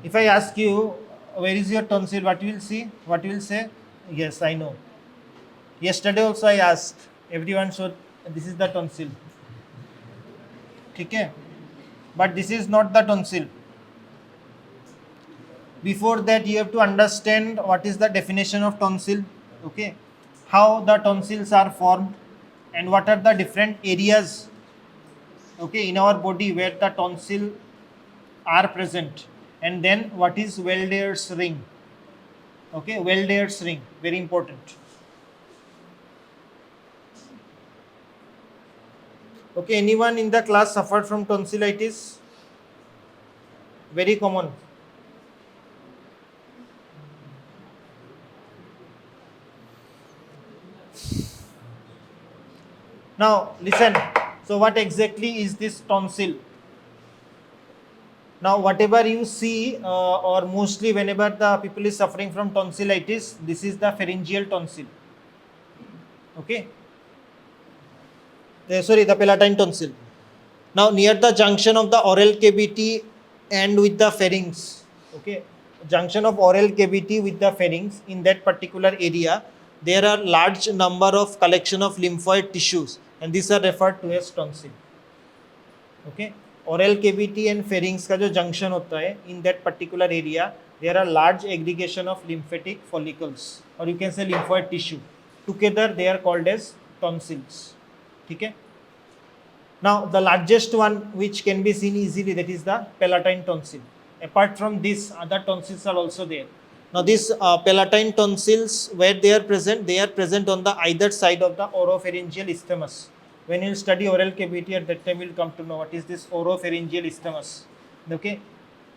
[SPEAKER 1] If I ask you, where is your tonsil? What you will see? What you will say? Yes, I know. Yesterday also I asked. Everyone showed this is the tonsil. ठीक है? But this is not the tonsil. Before that, you have to understand what is the definition of tonsil. Okay? How the tonsils are formed and what are the different areas, okay, in our body where the tonsil are present. And then what is Weldier's ring? Okay, Weldier's ring, very important. Okay, anyone in the class suffered from tonsillitis? Very common. Now listen, so what exactly is this tonsil? Now whatever you see or mostly whenever the people is suffering from tonsillitis, this is the pharyngeal tonsil. Okay, the palatine tonsil. Now near the junction of the oral cavity and with the pharynx, okay, junction of oral cavity with the pharynx, in that particular area there are large number of collection of lymphoid tissues, and these are referred to as tonsil. Okay, oral cavity and pharynx का जो junction होता है, in that particular area there are large aggregation of lymphatic follicles, or you can say lymphoid tissue. Together they are called as tonsils. Okay. Now the largest one which can be seen easily, that is the palatine tonsil. Apart from this, other tonsils are also there. Now these palatine tonsils, where they are present on the either side of the oropharyngeal isthmus. When you study oral cavity, at that time you will come to know what is this oropharyngeal isthmus. Okay,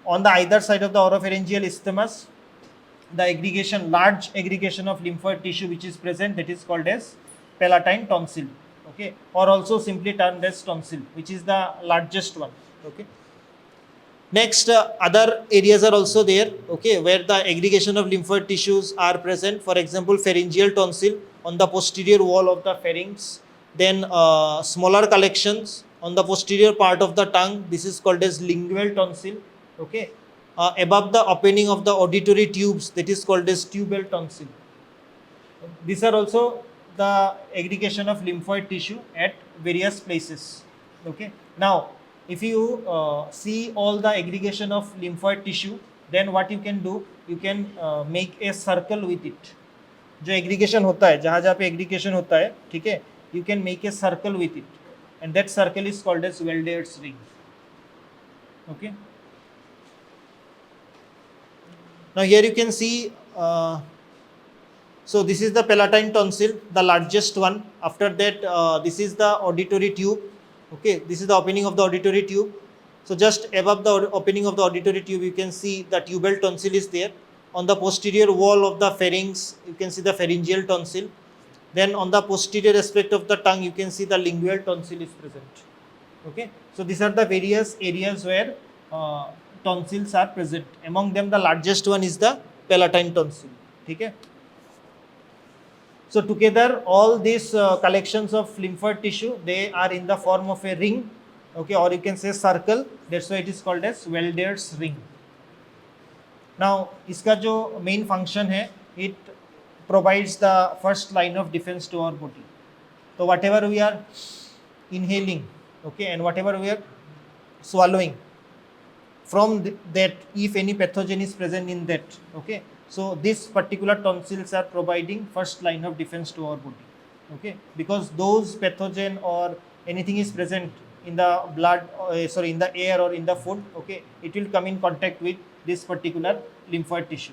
[SPEAKER 1] on the either side of the oropharyngeal isthmus, the large aggregation of lymphoid tissue which is present, that is called as palatine tonsil. Okay, or also simply termed as tonsil, which is the largest one. Okay. Next, other areas are also there. Okay, where the aggregation of lymphoid tissues are present. For example, pharyngeal tonsil on the posterior wall of the pharynx. Then smaller collections on the posterior part of the tongue. This is called as lingual tonsil. Okay, above the opening of the auditory tubes, that is called as tubal tonsil. These are also the aggregation of lymphoid tissue at various places. Okay. Now, if you see all the aggregation of lymphoid tissue, then what you can do, you can make a circle with it. जो aggregation होता है, जहाँ पे aggregation होता है, ठीक है, you can make a circle with it, and that circle is called as Welders ring. Okay. Now here you can see. So this is the palatine tonsil, the largest one. After that, this is the auditory tube. Okay, this is the opening of the auditory tube. So just above the opening of the auditory tube, you can see the tubal tonsil is there. On the posterior wall of the pharynx, you can see the pharyngeal tonsil. Then on the posterior aspect of the tongue, you can see the lingual tonsil is present. Okay, so these are the various areas where tonsils are present. Among them, the largest one is the palatine tonsil. Okay. So together, all these collections of lymphoid tissue, they are in the form of a ring, okay, or you can say circle. That's why it is called as Welders ring. Now, इसका जो main function है, it provides the first line of defense to our body. So whatever we are inhaling, okay, and whatever we are swallowing, from that, if any pathogen is present in that, okay. So this particular tonsils are providing first line of defense to our body. Okay, because those pathogen or anything is present in the blood, in the air or in the food. Okay, it will come in contact with this particular lymphoid tissue.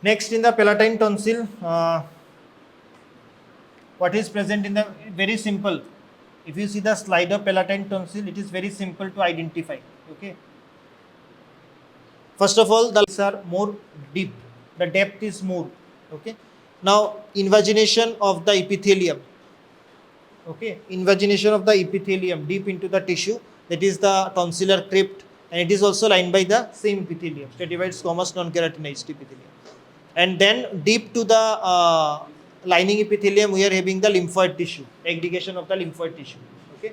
[SPEAKER 1] Next, in the palatine tonsil, what is present in the, very simple. If you see the slide of palatine tonsil, it is very simple to identify. Okay. First of all, the are more deep. The depth is more. Okay. Now, invagination of the epithelium. Okay. Invagination of the epithelium deep into the tissue. That is the tonsillar crypt, and it is also lined by the same epithelium. Stratified squamous non-keratinized epithelium. And then deep to the lining epithelium, we are having the lymphoid tissue, aggregation of the lymphoid tissue. Okay.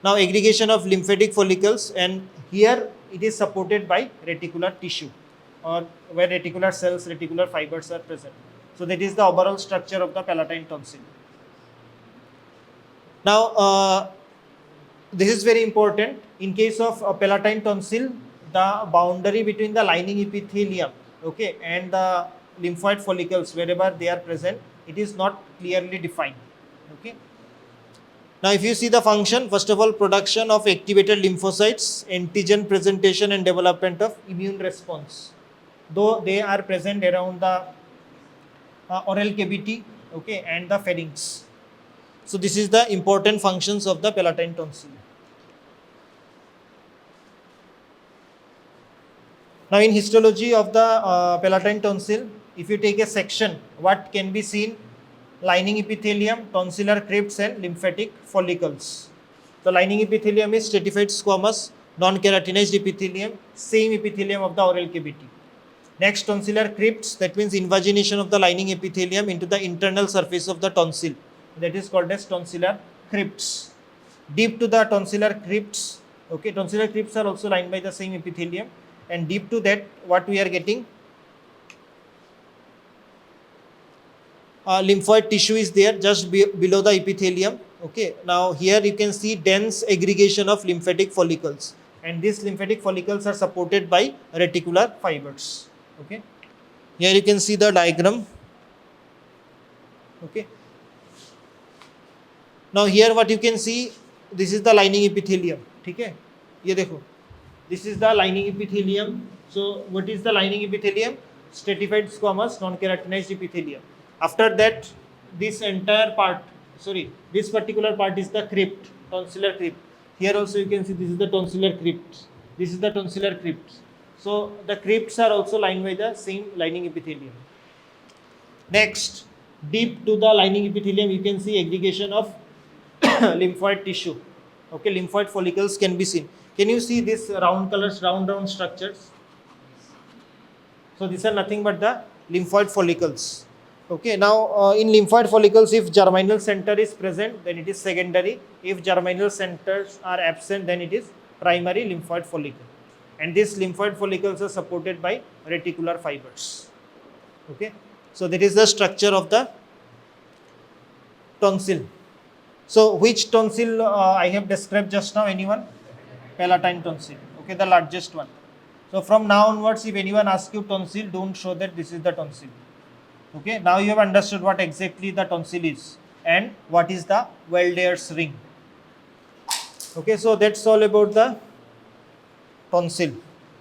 [SPEAKER 1] Now aggregation of lymphatic follicles, and here it is supported by reticular tissue, or where reticular cells, reticular fibers are present. So that is the overall structure of the palatine tonsil. Now this is very important. In case of palatine tonsil, the boundary between the lining epithelium, okay, and the lymphoid follicles, wherever they are present, it is not clearly defined. Okay. Now, if you see the function, first of all, production of activated lymphocytes, antigen presentation and development of immune response. Though they are present around the oral cavity, okay, and the pharynx. So this is the important functions of the palatine tonsil. Now in histology of the palatine tonsil, if you take a section, what can be seen? Lining epithelium, tonsillar crypts and lymphatic follicles. The lining epithelium is stratified squamous, non-keratinized epithelium, same epithelium of the oral cavity. Next, tonsillar crypts, that means invagination of the lining epithelium into the internal surface of the tonsil. That is called as tonsillar crypts. Deep to the tonsillar crypts, okay, tonsillar crypts are also lined by the same epithelium, and deep to that, what we are getting? Lymphoid tissue is there just below the epithelium. Okay, now here you can see dense aggregation of lymphatic follicles, and these lymphatic follicles are supported by reticular fibers. Okay, here you can see the diagram. Okay, now here what you can see, this is the lining epithelium. Okay, ये देखो, this is the lining epithelium. So what is the lining epithelium? Stratified squamous non-keratinized epithelium. After that, this entire part, this particular part is the crypt, tonsillar crypt. Here also you can see this is the tonsillar crypt. This is the tonsillar crypt. So the crypts are also lined by the same lining epithelium. Next, deep to the lining epithelium, you can see aggregation of lymphoid tissue. Okay, lymphoid follicles can be seen. Can you see this round colors, round structures? So these are nothing but the lymphoid follicles. Okay, now in lymphoid follicles, if germinal center is present, then it is secondary. If germinal centers are absent, then it is primary lymphoid follicle. And these lymphoid follicles are supported by reticular fibers. Okay, so that is the structure of the tonsil. So which tonsil I have described just now? Anyone? Palatine tonsil. Okay, the largest one. So from now onwards, if anyone asks you tonsil, don't show that this is the tonsil. Okay, now you have understood what exactly the tonsil is and what is the Weldier's ring. Okay, so that's all about the tonsil.